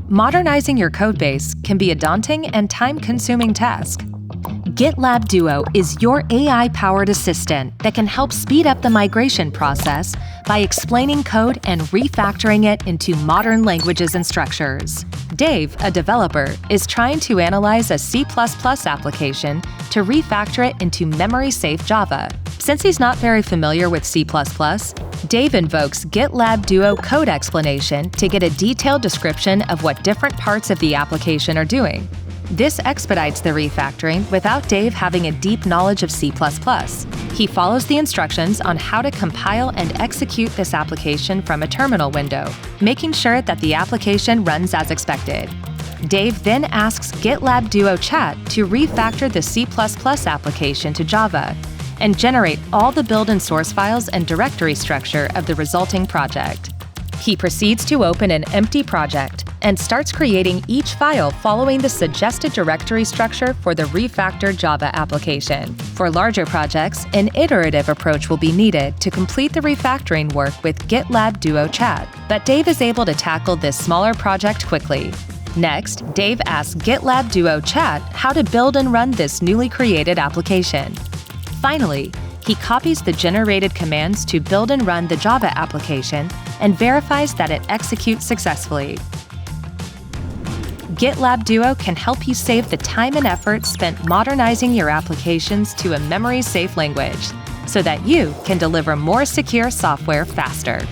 Modernizing your codebase can be a daunting and time-consuming task. GitLab Duo is your AI-powered assistant that can help speed up the migration process by explaining code and refactoring it into modern languages and structures. Dave, a developer, is trying to analyze a C++ application to refactor it into memory-safe Java. Since he's not very familiar with C++, Dave invokes GitLab Duo code explanation to get a detailed description of what different parts of the application are doing. This expedites the refactoring without Dave having a deep knowledge of C++. He follows the instructions on how to compile and execute this application from a terminal window, making sure that the application runs as expected. Dave then asks GitLab Duo Chat to refactor the C++ application to Java and generate all the build and source files and directory structure of the resulting project. He proceeds to open an empty project and starts creating each file following the suggested directory structure for the refactored Java application. For larger projects, an iterative approach will be needed to complete the refactoring work with GitLab Duo Chat, but Dave is able to tackle this smaller project quickly. Next, Dave asks GitLab Duo Chat how to build and run this newly created application. Finally, he copies the generated commands to build and run the Java application and verifies that it executes successfully. GitLab Duo can help you save the time and effort spent modernizing your applications to a memory-safe language so that you can deliver more secure software faster.